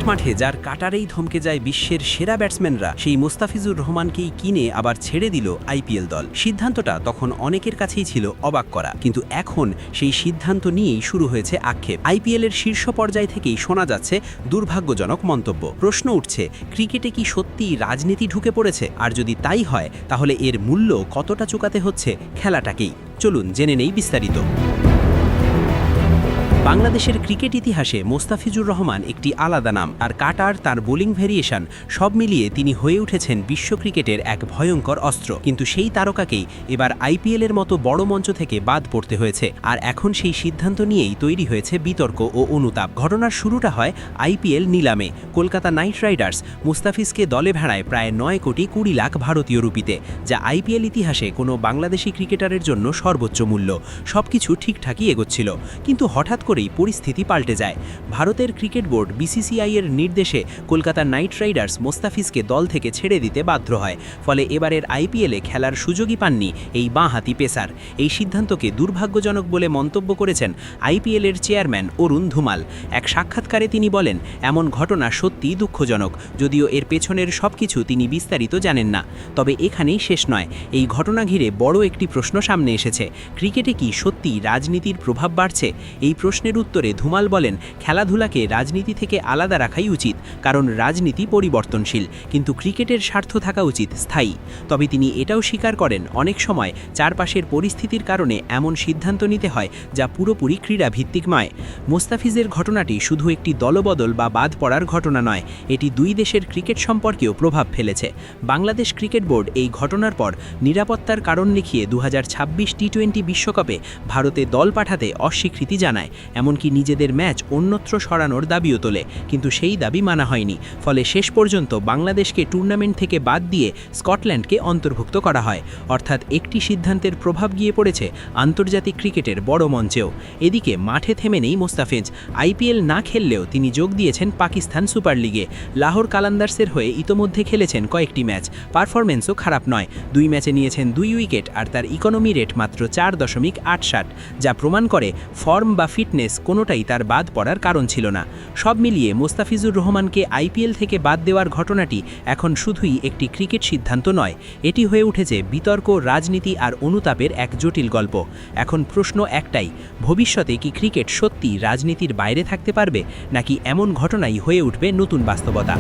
মাঠে যার কাটারেই থমকে যায় বিশ্বের সেরা ব্যাটসম্যানরা সেই মোস্তাফিজুর রহমানকেই কিনে আবার ছেড়ে দিল আইপিএল দল। সিদ্ধান্তটা তখন অনেকের কাছেই ছিল অবাক করা, কিন্তু এখন সেই সিদ্ধান্ত নিয়েই শুরু হয়েছে আক্ষেপ। আইপিএলের শীর্ষ পর্যায় থেকেই শোনা যাচ্ছে দুর্ভাগ্যজনক মন্তব্য। প্রশ্ন উঠছে, ক্রিকেটে কি সত্যিই রাজনীতি ঢুকে পড়েছে? আর যদি তাই হয়, তাহলে এর মূল্য কতটা চুকাতে হচ্ছে খেলাটাকেই। চলুন জেনে নেই বিস্তারিত। বাংলাদেশের ক্রিকেট ইতিহাসে মোস্তাফিজুর রহমান একটি আলাদা নাম। আর কাটার, তার বোলিং ভেরিয়েশন সব মিলিয়ে তিনি হয়ে উঠেছেন বিশ্ব ক্রিকেটের এক ভয়ঙ্কর অস্ত্র। কিন্তু সেই তারকাকেই এবার আইপিএলের মতো বড় মঞ্চ থেকে বাদ পড়তে হয়েছে। আর এখন সেই সিদ্ধান্ত নিয়েই তৈরি হয়েছে বিতর্ক ও অনুতাপ। ঘটনার শুরুটা হয় আইপিএল নিলামে। কলকাতা নাইট রাইডার্স মুস্তাফিজকে দলে ভেড়ায় প্রায় 9 কোটি 20 লাখ ভারতীয় রুপিতে, যা আইপিএল ইতিহাসে কোনো বাংলাদেশি ক্রিকেটারের জন্য সর্বোচ্চ মূল্য। সবকিছু ঠিকঠাকই এগোচ্ছিল, কিন্তু হঠাৎ করেই পরিস্থিতি পাল্টে যায়। ভারতের ক্রিকেট বোর্ড বিসিসিআই এর নির্দেশে কলকাতা নাইট রাইডার্স মোস্তাফিজকে দল থেকে ছেড়ে দিতে বাধ্য হয়। ফলে এবারের আইপিএলে খেলার সুযোগই পাননি এই বাঁহাতি পেসার। এই সিদ্ধান্তকে দুর্ভাগ্যজনক বলে মন্তব্য করেছেন আইপিএলের চেয়ারম্যান অরুণ ধুমাল। এক সাক্ষাৎকারে তিনি বলেন, এমন ঘটনা সত্যিই দুঃখজনক, যদিও এর পেছনের সবকিছু তিনি বিস্তারিত জানেন না। তবে এখানেই শেষ নয়। এই ঘটনা ঘিরে বড় একটি প্রশ্ন সামনে এসেছে, ক্রিকেটে কি সত্যিই রাজনীতির প্রভাব বাড়ছে? এই প্রশ্নের উত্তরে ধুমাল বলেন, খেলাধুলাকে রাজনীতি থেকে আলাদা রাখাই উচিত, কারণ রাজনীতি পরিবর্তনশীল, কিন্তু ক্রিকেটের স্বার্থ থাকা উচিত স্থায়ী। তবে তিনি এটাও স্বীকার করেন, অনেক সময় চারপাশের পরিস্থিতির কারণে এমন সিদ্ধান্ত নিতে হয় যা পুরোপুরি ক্রীড়াভিত্তিক নয়। মোস্তাফিজের ঘটনাটি শুধু একটি দলবদল বা বাদ পড়ার ঘটনা নয়, এটি দুই দেশের ক্রিকেট সম্পর্কেও প্রভাব ফেলেছে। বাংলাদেশ ক্রিকেট বোর্ড এই ঘটনার পর নিরাপত্তার কারণ লিখিয়ে 2026 টি-20 বিশ্বকাপে ভারতে দল পাঠাতে অস্বীকৃতি জানায়। এমনকি নিজেদের ম্যাচ অন্যত্র সরানোর দাবিও তোলে, কিন্তু সেই দাবি মানা হয়নি। ফলে শেষ পর্যন্ত বাংলাদেশকে টুর্নামেন্ট থেকে বাদ দিয়ে স্কটল্যান্ডকে অন্তর্ভুক্ত করা হয়। অর্থাৎ একটি সিদ্ধান্তের প্রভাব গিয়ে পড়েছে আন্তর্জাতিক ক্রিকেটের বড় মঞ্চেও। এদিকে মাঠে থেমে নেই মোস্তাফিজ। আইপিএল না খেললেও তিনি যোগ দিয়েছেন পাকিস্তান সুপার লিগে। লাহোর কালান্দার্সের হয়ে ইতোমধ্যে খেলেছেন কয়েকটি ম্যাচ। পারফরমেন্সও খারাপ নয়। 2 ম্যাচে নিয়েছেন 2 উইকেট, আর তার ইকোনমি রেট মাত্র 4.87, যা প্রমাণ করে ফর্ম বা ফিটনেস কোনোটাই তার বাদ পড়ার কারণ ছিল না। সব মিলিয়ে মোস্তাফিজুর রহমানকে আইপিএল থেকে বাদ দেওয়ার ঘটনাটি এখন শুধুই একটি ক্রিকেট সিদ্ধান্ত নয়, এটি হয়ে উঠেছে বিতর্ক, রাজনীতি আর অনুতাপের এক জটিল গল্প। এখন প্রশ্ন একটাই, ভবিষ্যতে কি ক্রিকেট সত্যি রাজনীতির বাইরে থাকতে পারবে, নাকি এমন ঘটনাই হয়ে উঠবে নতুন বাস্তবতা?